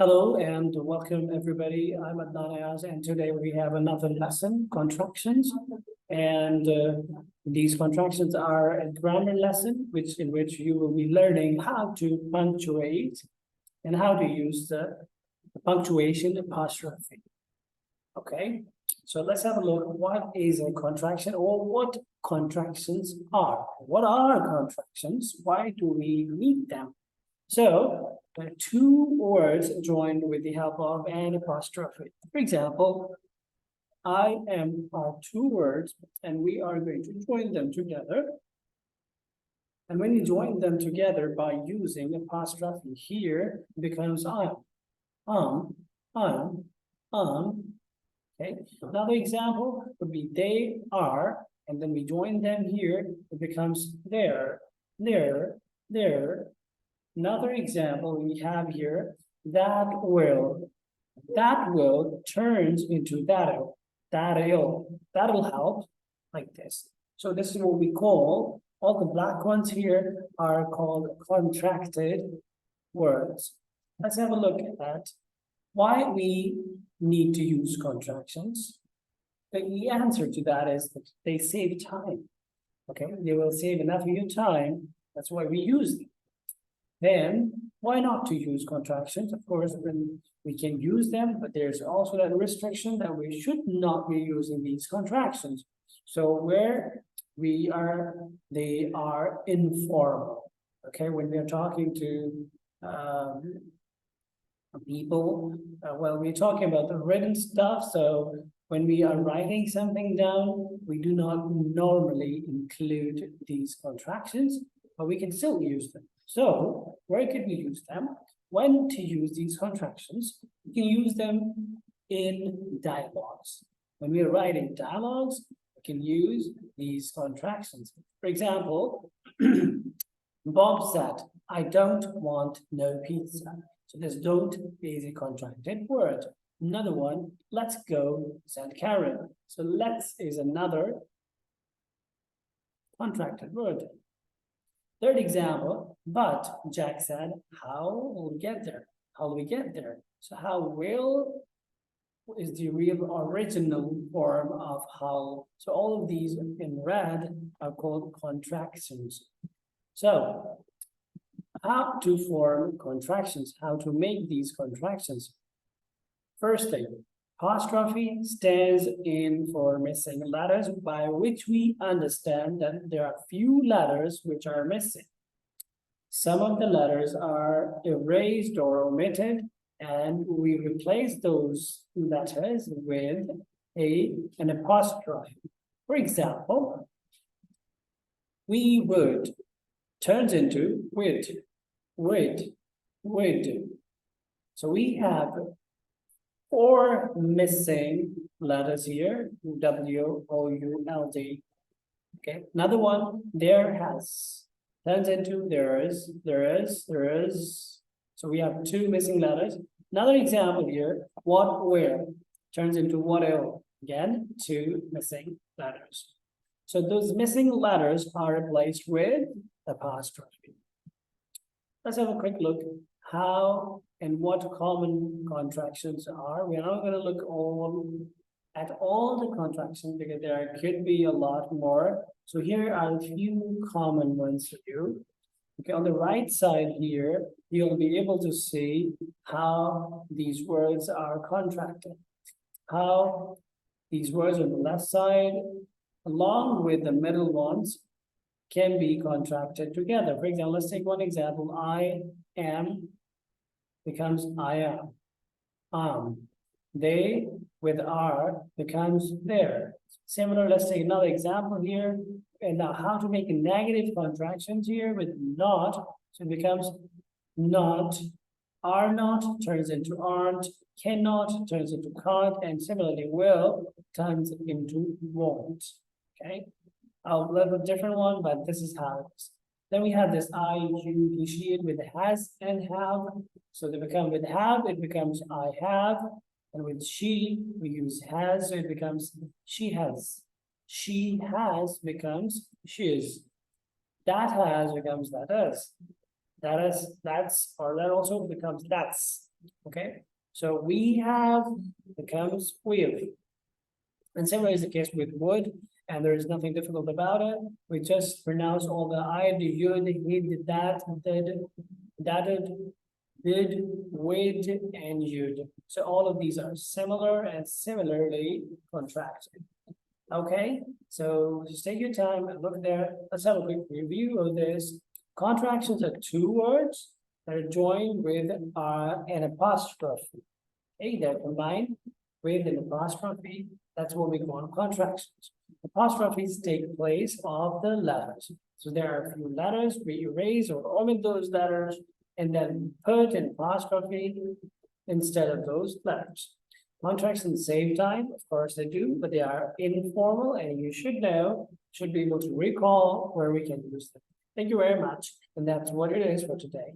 Hello and welcome everybody. I'm Adnan Ayaz and today we have another lesson, contractions. And these contractions are a grammar lesson in which you will be learning how to punctuate and how to use the punctuation apostrophe. Okay, so let's have a look. What is a contraction or what contractions are? What are contractions? Why do we need them? So there are two words joined with the help of an apostrophe. For example, I am are two words and we are going to join them together. And when you join them together by using apostrophe here, it becomes um. Okay. Another example would be they are, and then we join them here, it becomes there. Another example we have here, that will turns into that'll help, like this. So this is what we call, all the black ones here are called contracted words. Let's have a look at that. Why we need to use contractions? The answer to that is that they save time. Okay, they will save enough of your time. That's why we use them. Then why not to use contractions? Of course, when we can use them, but there's also that restriction that we should not be using these contractions. So where they are informal. Okay, when we are talking to people, well, we're talking about the written stuff. So when we are writing something down, we do not normally include these contractions, but we can still use them. So where could we use them? When to use these contractions? We can use them in dialogues. When we are writing dialogues, we can use these contractions. For example, Bob said, I don't want no pizza. So this don't is a contracted word. Another one, let's go, said Karen. So let's is another contracted word. Third example, but Jack said, how will we get there? How will we get there? So how will is the real original form of how. So all of these in red are called contractions. So how to form contractions, how to make these contractions. First thing, apostrophe stands in for missing letters, by which we understand that there are few letters which are missing. Some of the letters are erased or omitted, and we replace those letters with an apostrophe. For example, we would turns into would. So we have 4 missing letters here, W, O, U, L, D. Okay, another one, there has, turns into there is. So we have 2 missing letters. Another example here, what, where, turns into what, ill. Again, 2 missing letters. So those missing letters are replaced with apostrophe. Let's have a quick look how and what common contractions are. We're not going to look at all the contractions because there could be a lot more. So here are a few common ones for you. Okay, on the right side here, you'll be able to see how these words are contracted. How these words on the left side, along with the middle ones, can be contracted together. For example, let's take one example. I am becomes I am. They with are becomes there. Similar, let's take another example here. And now how to make negative contractions here with not. So it becomes not. Are not turns into aren't. Cannot turns into can't. And similarly, will turns into won't. Okay. A little different one, but this is how it is. Then we have this I, you, he, she, it with has and have. So they become with have, it becomes I have. And with she, we use has, so it becomes she has. She has becomes she is. That has becomes that is. that also becomes that's, okay? So we have becomes we've. And similar is the case with would, and there is nothing difficult about it. We just pronounce all the I, the yud, he, did that, did, with, and yud. So all of these are similar and similarly contracted. Okay, so just take your time and look there. Let's have a quick review of this. Contractions are two words that are joined with an apostrophe. Okay, they're combined with an apostrophe. That's what we call contractions. Apostrophes take place of the letters. So there are a few letters, we erase or omit those letters and then put an apostrophe instead of those letters. Contractions save time, of course they do, but they are informal and you should be able to recall where we can use them. Thank you very much. And that's what it is for today.